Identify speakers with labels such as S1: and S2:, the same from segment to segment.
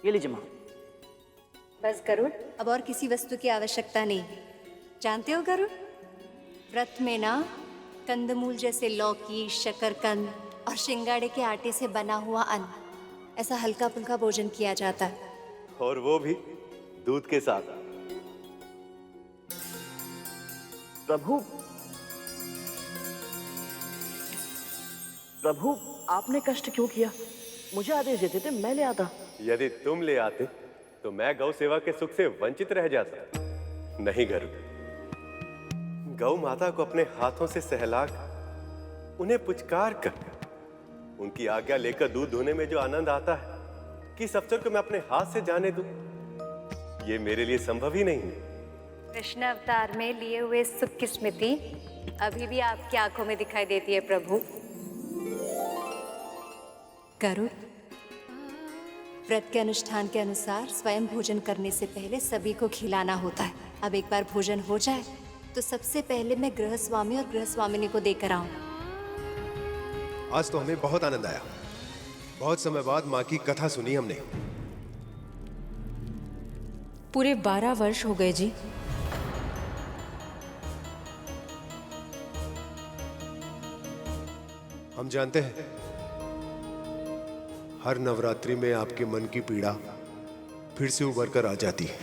S1: ये लीजिए माँ।
S2: बस गरुड़, अब और किसी वस्तु की आवश्यकता नहीं। जानते हो गरुड़, व्रत में ना कंदमूल जैसे लौकी, शकरकंद और शिंगाड़े के आटे से बना हुआ अन्न, ऐसा हल्का फुल्का भोजन किया जाता है।
S3: और वो भी दूध के साथ।
S1: प्रभु, प्रभु आपने कष्ट क्यों किया? मुझे आदेश देते थे, मैं ले आता।
S3: यदि तुम ले आते तो मैं गौ सेवा के सुख से वंचित रह जाता। नहीं गरुड़, गौ माता को अपने हाथों से सहलाकर उन्हें पुचकार कर उनकी आज्ञा लेकर दूध धोने में जो आनंद आता है, किस अवसर को मैं अपने हाथ से जाने दूं, ये मेरे लिए संभव ही नहीं है।
S2: कृष्ण अवतार में लिए हुए सुख की स्मृति अभी भी आपकी आंखों में दिखाई देती है प्रभु। गरुड़, व्रत के अनुष्ठान के अनुसार स्वयं भोजन करने से पहले सभी को खिलाना होता है। अब एक बार भोजन हो जाए तो सबसे पहले मैं गृहस्वामी और गृहस्वामिनी को देकर आऊं।
S4: आज तो हमें बहुत आनंद आया। बहुत समय बाद माँ की कथा सुनी हमने।
S5: पूरे 12 वर्ष हो गए जी।
S4: हम जानते हैं हर नवरात्रि में आपके मन की पीड़ा फिर से उभर कर आ जाती है,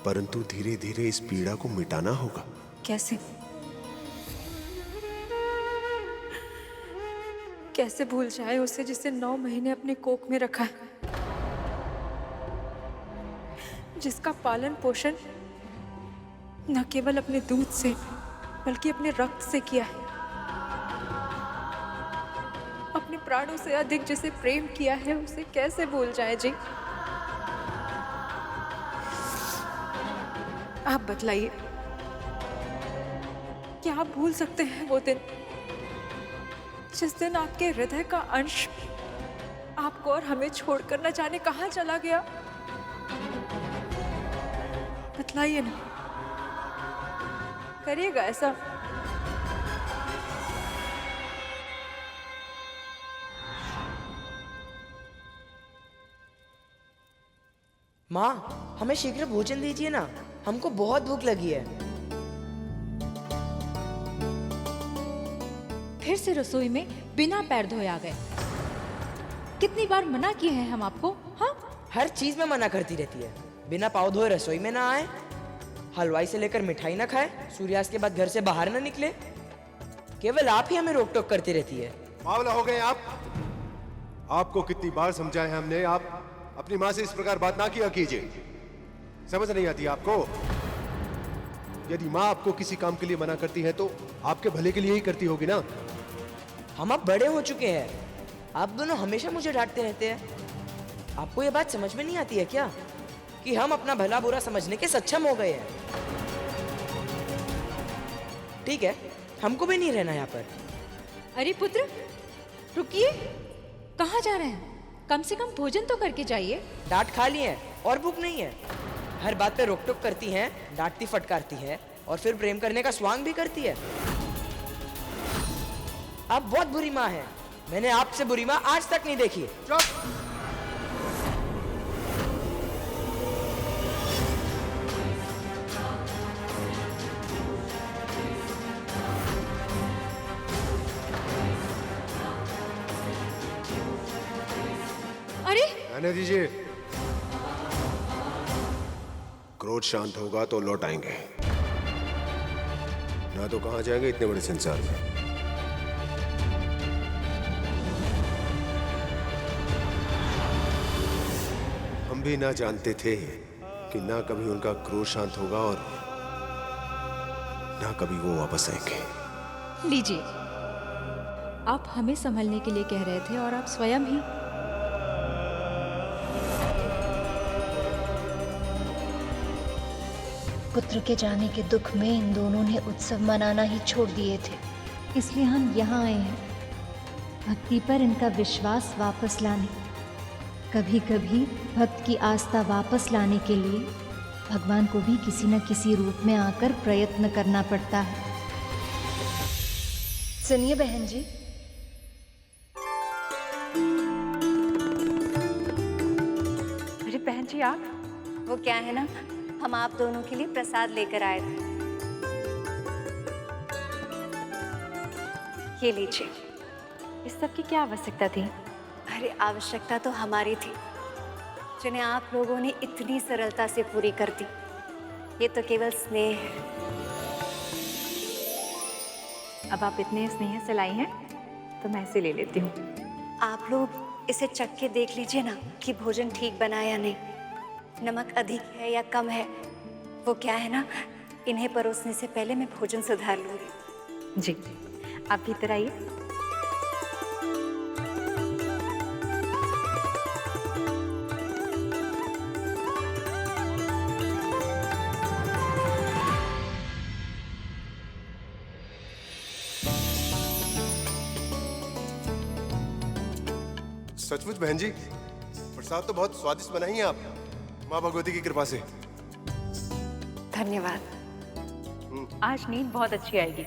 S4: परंतु धीरे धीरे इस पीड़ा को मिटाना होगा।
S5: कैसे कैसे भूल जाए उसे जिसे 9 महीने अपने कोख में रखा है, जिसका पालन पोषण न केवल अपने दूध से बल्कि अपने रक्त से किया है, अपने प्राणों से अधिक जिसे प्रेम किया है, उसे कैसे भूल जाए जी। आप बतलाइए, क्या आप भूल सकते हैं वो दिन जिस दिन आपके हृदय का अंश आपको और हमें छोड़कर न जाने कहां चला गया? बतलाइए ना, करिएगा ऐसा।
S6: माँ, हमें शीघ्र भोजन दीजिए ना, हमको बहुत भूख लगी है।
S7: फिर से रसोई में बिना पैर धोए आ गए। कितनी बार मना किए हैं हम आपको? हाँ,
S6: हर चीज में मना करती रहती है। बिना पाँव धोए रसोई में ना आए, हलवाई से लेकर मिठाई ना खाए, सूर्यास्त के बाद घर से बाहर ना निकले। केवल आप ही हमें रोक टोक करती रहती है।
S4: बावला हो गए आप। आपको कितनी बार समझाया हमने, आप अपनी माँ से इस प्रकार बात ना किया कीजिए। समझ नहीं आती आपको? यदि माँ आपको किसी काम के लिए मना करती है तो आपके भले के लिए ही करती होगी ना।
S6: हम अब बड़े हो चुके हैं, आप दोनों हमेशा मुझे डांटते रहते हैं। आपको ये बात समझ में नहीं आती है क्या कि हम अपना भला बुरा समझने के सक्षम हो गए हैं? ठीक है, हमको भी नहीं रहना यहाँ पर।
S7: अरे पुत्र, रुकिए, कहाँ जा रहे हैं? कम से कम भोजन तो करके जाइए।
S6: डांट खा ली है और भूख नहीं है। हर बात पे रोक टोक करती हैं, डांटती फटकारती है और फिर प्रेम करने का स्वांग भी करती है। आप बहुत बुरी माँ है। मैंने आपसे बुरी माँ आज तक नहीं देखी।
S4: चुप!
S7: अरे
S4: आने दीजिए। क्रोध शांत होगा तो लौट आएंगे, ना तो कहां जाएंगे इतने बड़े संसार में। हम भी ना जानते थे कि ना कभी उनका क्रोध शांत होगा और ना कभी वो वापस आएंगे।
S7: लीजिए, आप हमें संभलने के लिए कह रहे थे और आप स्वयं ही।
S8: पुत्र के जाने के दुख में इन दोनों ने उत्सव मनाना ही छोड़ दिए थे, इसलिए हम यहाँ आए हैं भक्ति पर इनका विश्वास वापस लाने। कभी कभी भक्त की आस्था वापस लाने के लिए भगवान को भी किसी न किसी रूप में आकर प्रयत्न करना पड़ता है। सुनिए बहन जी,
S5: आप?
S2: वो क्या है ना, हम आप दोनों के लिए प्रसाद लेकर आए थे। ये लीजिए।
S5: इस सब की क्या आवश्यकता थी?
S2: अरे आवश्यकता तो हमारी थी, जिन्हें आप लोगों ने इतनी सरलता से पूरी कर दी। ये तो केवल स्नेह है।
S5: अब आप इतने स्नेह से लाई हैं तो मैं इसे ले लेती हूँ।
S2: आप लोग इसे चख के देख लीजिए ना कि भोजन ठीक बना या नहीं, नमक अधिक है या कम है। वो क्या है ना, इन्हें परोसने से पहले मैं भोजन सुधार लूँगी।
S5: जी, आप भीतर आइए।
S4: सचमुच बहन जी, प्रसाद तो बहुत स्वादिष्ट बनाई हैं आप, माँ भगवती की कृपा से।
S2: धन्यवाद।
S5: आज नींद बहुत अच्छी आएगी।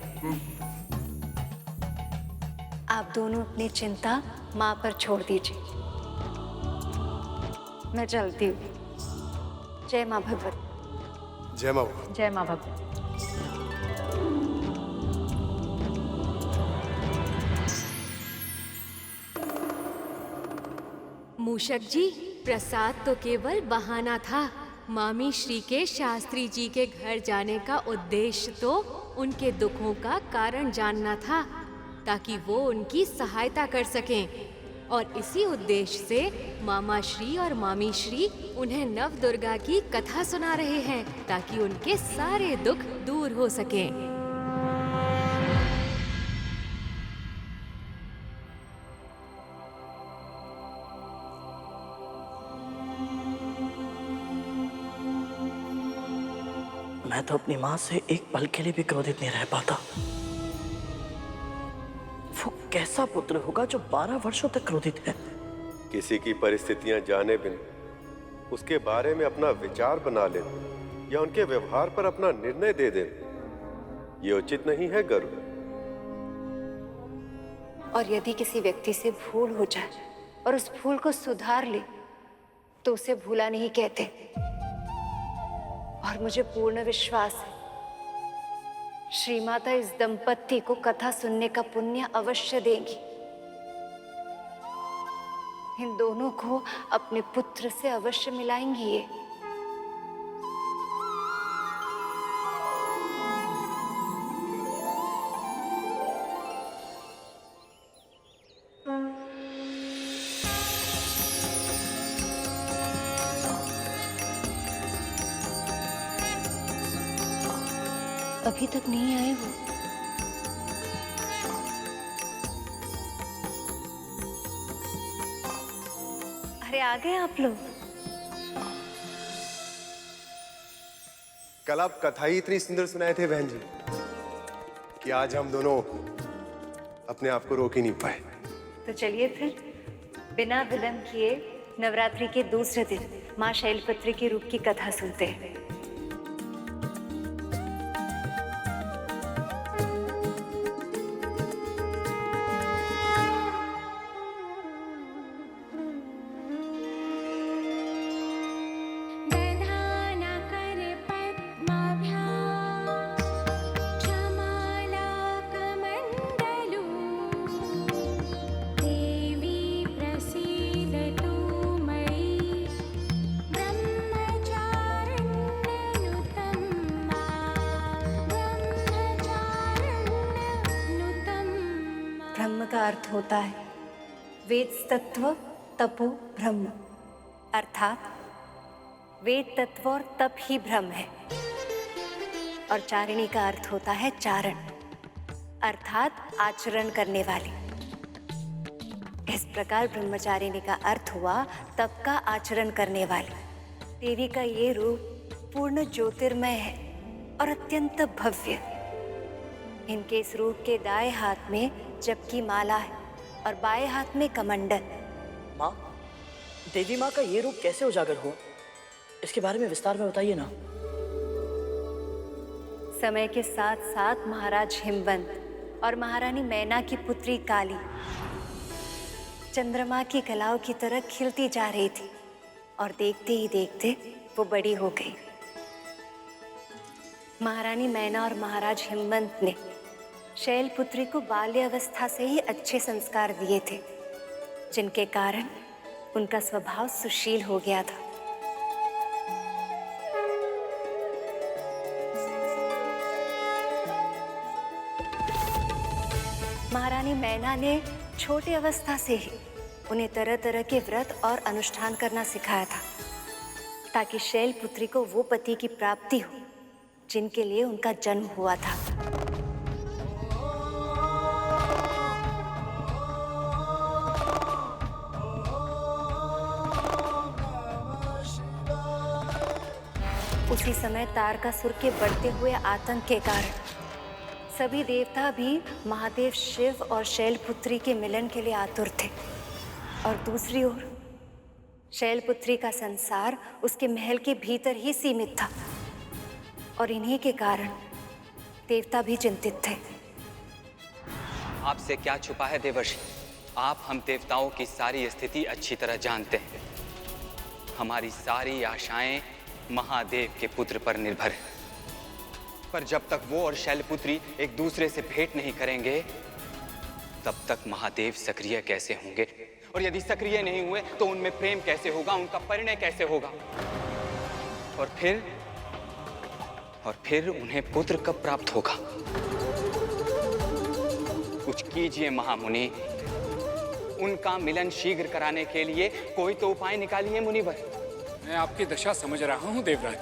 S2: आप दोनों अपनी चिंता माँ पर छोड़ दीजिए, मैं चलती हूँ। जय माँ भगवती।
S4: जय माँ।
S5: जय माँ भगवती।
S9: मूषक जी, प्रसाद तो केवल बहाना था। मामी श्री के शास्त्री जी के घर जाने का उद्देश्य तो उनके दुखों का कारण जानना था, ताकि वो उनकी सहायता कर सकें। और इसी उद्देश्य से मामा श्री और मामी श्री उन्हें नव दुर्गा की कथा सुना रहे हैं, ताकि उनके सारे दुख दूर हो सकें।
S1: मैं तो अपनी माँ से एक पल के लिए भी क्रोधित नहीं रह पाता। वो कैसा पुत्र होगा जो 12 वर्षों तक क्रोधित है?
S3: किसी की परिस्थितियां जाने बिन उसके बारे में अपना विचार बना ले या उनके व्यवहार पर अपना निर्णय दे दे, ये उचित नहीं है गरुड़।
S2: और यदि किसी व्यक्ति से भूल हो जाए और उस भूल को सुधार ले तो उसे भूला नहीं कहते। और मुझे पूर्ण विश्वास है श्री माता इस दंपत्ति को कथा सुनने का पुण्य अवश्य देंगी। इन दोनों को अपने पुत्र से अवश्य मिलाएंगी ये। अभी तक नहीं आए वो। अरे आ गए आप लोग।
S4: कल आप कथा ही इतनी सुंदर सुनाए थे बहन जी कि आज हम दोनों अपने आप को रोक ही नहीं पाए।
S2: तो चलिए फिर बिना विलंब किए नवरात्रि के दूसरे दिन माँ शैलपुत्री के रूप की कथा सुनते हैं। ब्रह्म का अर्थ होता है वेद तत्व तपो ब्रह्म, अर्थात वेद तत्व और तप ही ब्रह्म है। और चारिणी का अर्थ होता है चारण, अर्थात आचरण करने वाली। इस प्रकार ब्रह्मचारिणी का अर्थ हुआ तप का आचरण करने वाली। देवी का ये रूप पूर्ण ज्योतिर्मय है और अत्यंत भव्य। इनके इस रूप के दाएं हाथ में जप की माला है और बाएं हाथ में कमंडल।
S1: माँ, देवी माँ का ये रूप कैसे उजागर हुआ? इसके बारे में विस्तार में बताइए ना।
S2: समय के साथ साथ महाराज हिमवंत और महारानी मैना की पुत्री काली चंद्रमा की कलाओं की तरह खिलती जा रही थी। और देखते ही देखते वो बड़ी हो गई। महारानी मैना और महाराज हिमवंत ने शैलपुत्री को बाल्यावस्था से ही अच्छे संस्कार दिए थे, जिनके कारण उनका स्वभाव सुशील हो गया था। महारानी मैना ने छोटी अवस्था से ही उन्हें तरह तरह के व्रत और अनुष्ठान करना सिखाया था, ताकि शैलपुत्री को वो पति की प्राप्ति हो जिनके लिए उनका जन्म हुआ था। उसी समय तारकासुर के बढ़ते हुए आतंक के कारण सभी देवता भी महादेव शिव और शैलपुत्री के मिलन के लिए आतुर थे, और दूसरी ओर शैलपुत्री का संसार उसके महल के भीतर ही सीमित था, और इन्हीं के कारण देवता भी चिंतित थे।
S10: आपसे क्या छुपा है देवर्षि, आप हम देवताओं की सारी स्थिति अच्छी तरह जानते हैं। हमारी सारी आशाएं महादेव के पुत्र पर निर्भर है, पर जब तक वो और शैलपुत्री एक दूसरे से भेंट नहीं करेंगे तब तक महादेव सक्रिय कैसे होंगे, और यदि सक्रिय नहीं हुए तो उनमें प्रेम कैसे होगा, उनका परिणय कैसे होगा, और फिर उन्हें पुत्र कब प्राप्त होगा। कुछ कीजिए महामुनि, उनका मिलन शीघ्र कराने के लिए कोई तो उपाय निकालिए मुनिवर।
S11: मैं आपकी दशा समझ रहा हूँ देवराज,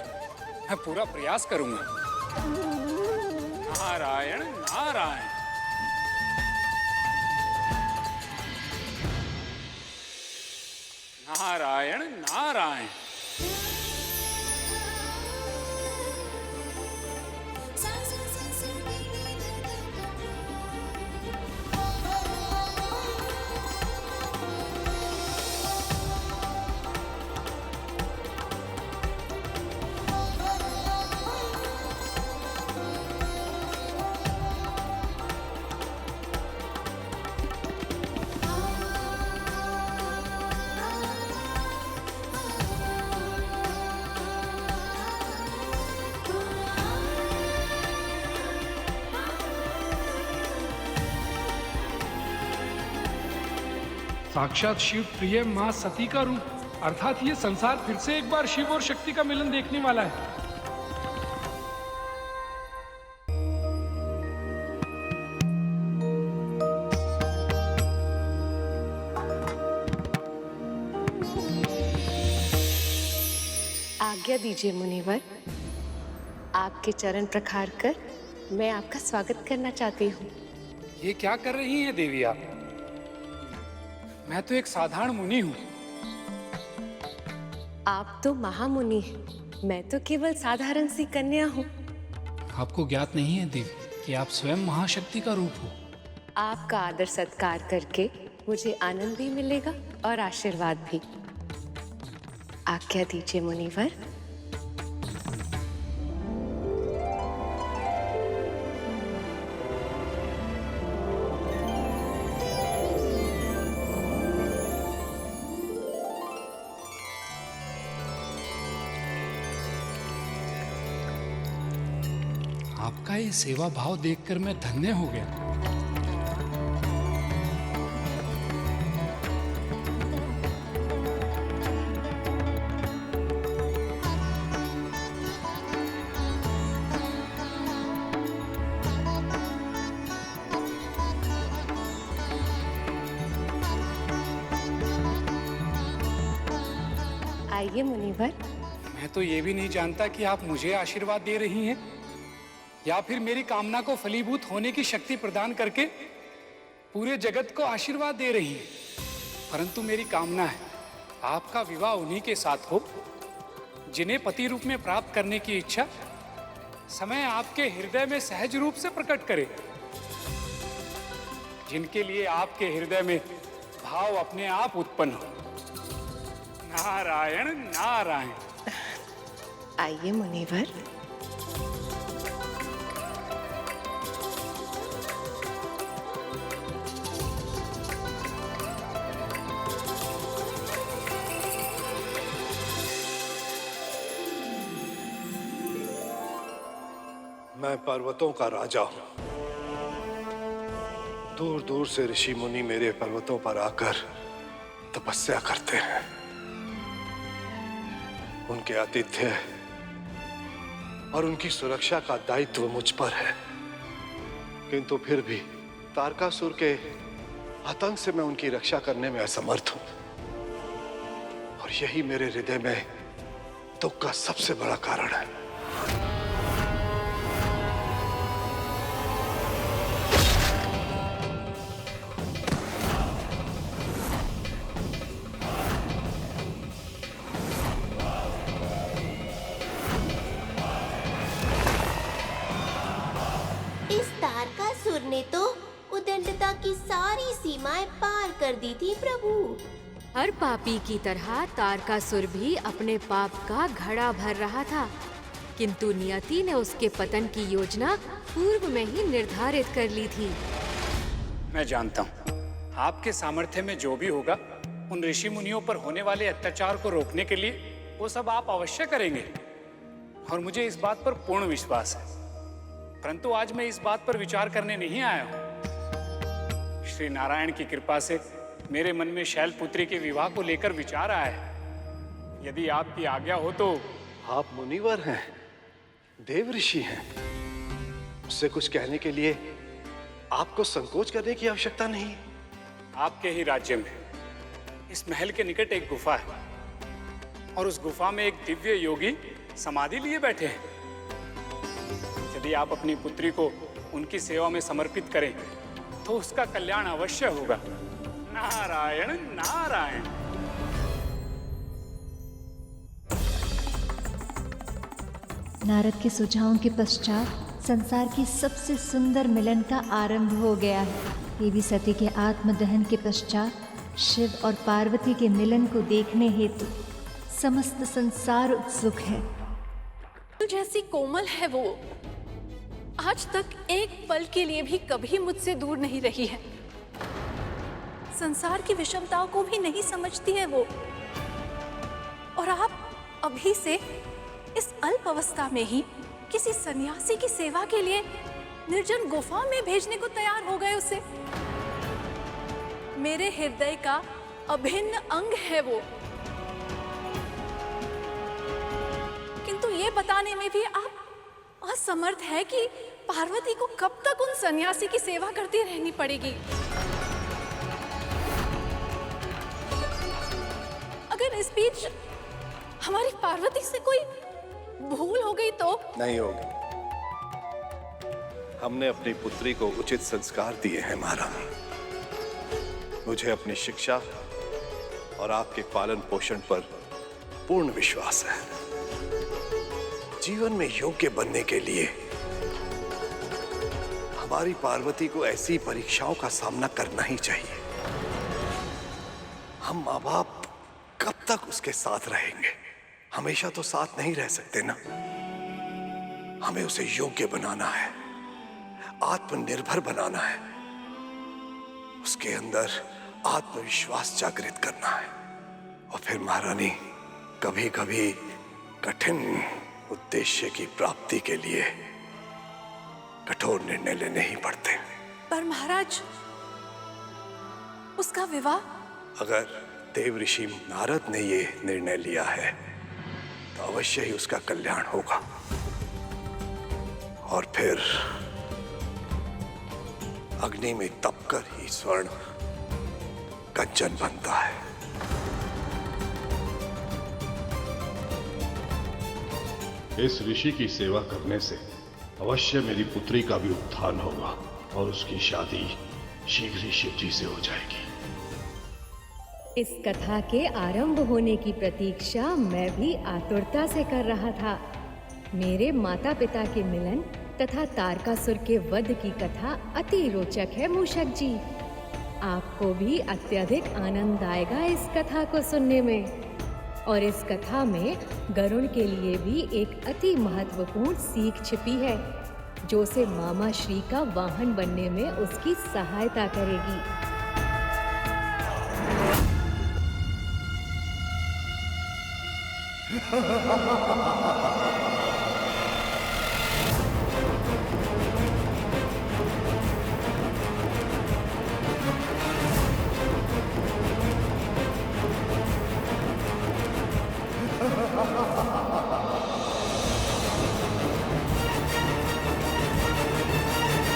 S11: मैं पूरा प्रयास करूंगा। नारायण नारायण। नारायण नारायण।
S12: साक्षात शिव प्रिय मां सती का रूप, अर्थात ये संसार फिर से एक बार शिव और शक्ति का मिलन देखने वाला है।
S9: आज्ञा दीजिए मुनिवर, आपके चरण प्रखार कर मैं आपका स्वागत करना चाहती हूँ।
S11: ये क्या कर रही हैं देवी आप? मैं तो एक साधारण मुनि हूँ।
S9: आप तो महामुनि हैं, मैं तो केवल साधारण सी कन्या हूँ।
S12: आपको ज्ञात नहीं है देवी कि आप स्वयं महाशक्ति का रूप हो।
S9: आपका आदर सत्कार करके मुझे आनंद भी मिलेगा और आशीर्वाद भी। आज्ञा दीजिए मुनिवर।
S12: आपका ये सेवा भाव देखकर मैं धन्य हो गया।
S9: आइए मुनिवर।
S11: मैं तो ये भी नहीं जानता कि आप मुझे आशीर्वाद दे रही हैं या फिर मेरी कामना को फलीभूत होने की शक्ति प्रदान करके पूरे जगत को आशीर्वाद दे रही हैं। परंतु मेरी कामना है आपका विवाह उन्हीं के साथ हो जिन्हें पति रूप में प्राप्त करने की इच्छा समय आपके हृदय में सहज रूप से प्रकट करे, जिनके लिए आपके हृदय में भाव अपने आप उत्पन्न हो। नारायण नारायण।
S9: आइए मुनिवर।
S4: मैं पर्वतों का राजा हूं। दूर दूर से ऋषि मुनि मेरे पर्वतों पर आकर तपस्या करते हैं। उनके आतिथ्य और उनकी सुरक्षा का दायित्व मुझ पर है, किंतु फिर भी तारकासुर के आतंक से मैं उनकी रक्षा करने में असमर्थ हूं, और यही मेरे हृदय में दुख का सबसे बड़ा कारण है।
S13: इस तारकासुर ने तो उदंडता की सारी सीमाएं पार कर दी थी प्रभु।
S9: हर पापी की तरह तारकासुर भी अपने पाप का घड़ा भर रहा था, किंतु नियति ने उसके पतन की योजना पूर्व में ही निर्धारित कर ली थी।
S11: मैं जानता हूँ आपके सामर्थ्य में जो भी होगा उन ऋषि मुनियों पर होने वाले अत्याचार को रोकने के लिए वो सब आप अवश्य करेंगे, और मुझे इस बात पर पूर्ण विश्वास है। परंतु आज मैं इस बात पर विचार करने नहीं आया हूँ। श्री नारायण की कृपा से मेरे मन में शैलपुत्री के विवाह को लेकर विचार आया है। यदि आपकी आज्ञा हो तो।
S4: आप मुनिवर हैं, देव ऋषि हैं, उससे कुछ कहने के लिए आपको संकोच करने की आवश्यकता नहीं।
S11: आपके ही राज्य में इस महल के निकट एक गुफा है, और उस गुफा में एक दिव्य योगी समाधि लिए बैठे हैं। यदि आप अपनी पुत्री को उनकी सेवा में समर्पित करें तो उसका कल्याण अवश्य होगा। नारायण नारायण।
S8: नारद के सुझावों के पश्चात संसार की सबसे सुंदर मिलन का आरंभ हो गया है। देवी सती के आत्मदहन के पश्चात शिव और पार्वती के मिलन को देखने हेतु समस्त संसार उत्सुक है।
S14: जैसी कोमल है वो, आज तक एक पल के लिए भी कभी मुझसे दूर नहीं रही है। संसार की विषमताओं को भी नहीं समझती है वो, और आप अभी से इस अल्प अवस्था में ही किसी सन्यासी की सेवा के लिए निर्जन गुफा में भेजने को तैयार हो गए उसे। मेरे हृदय का अभिन्न अंग है वो, किंतु ये बताने में भी आप असमर्थ है कि पार्वती को कब तक उन सन्यासी की सेवा करती रहनी पड़ेगी। अगर इस बीच हमारी पार्वती से कोई भूल हो गई तो?
S4: नहीं होगी। हमने अपनी पुत्री को उचित संस्कार दिए हैं महारानी। मुझे अपनी शिक्षा और आपके पालन पोषण पर पूर्ण विश्वास है। जीवन में योग्य बनने के लिए हमारी पार्वती को ऐसी परीक्षाओं का सामना करना ही चाहिए। हम माँ बाप कब तक उसके साथ रहेंगे? हमेशा तो साथ नहीं रह सकते ना। हमें उसे योग्य बनाना है, आत्मनिर्भर बनाना है, उसके अंदर आत्मविश्वास जागृत करना है। और फिर महारानी, कभी कभी कठिन उद्देश्य की प्राप्ति के लिए कठोर निर्णय लेने ही पड़ते।
S14: पर महाराज, उसका विवाह?
S4: अगर देव ऋषि नारद ने ये निर्णय लिया है तो अवश्य ही उसका कल्याण होगा। और फिर अग्नि में तपकर ही स्वर्ण कंचन बनता है।
S15: इस ऋषि की सेवा करने से अवश्य मेरी पुत्री का भी उत्थान होगा और उसकी शादी शीघ्र ही शिव जी से हो जाएगी।
S16: इस कथा के आरंभ होने की प्रतीक्षा मैं भी आतुरता से कर रहा था। मेरे माता पिता के मिलन तथा तारकासुर के वध की कथा अति रोचक है मूषक जी। आपको भी अत्यधिक आनंद आएगा इस कथा को सुनने में। और इस कथा में गरुड़ के लिए भी एक अति महत्वपूर्ण सीख छिपी है, जो उसे मामा श्री का वाहन बनने में उसकी सहायता करेगी।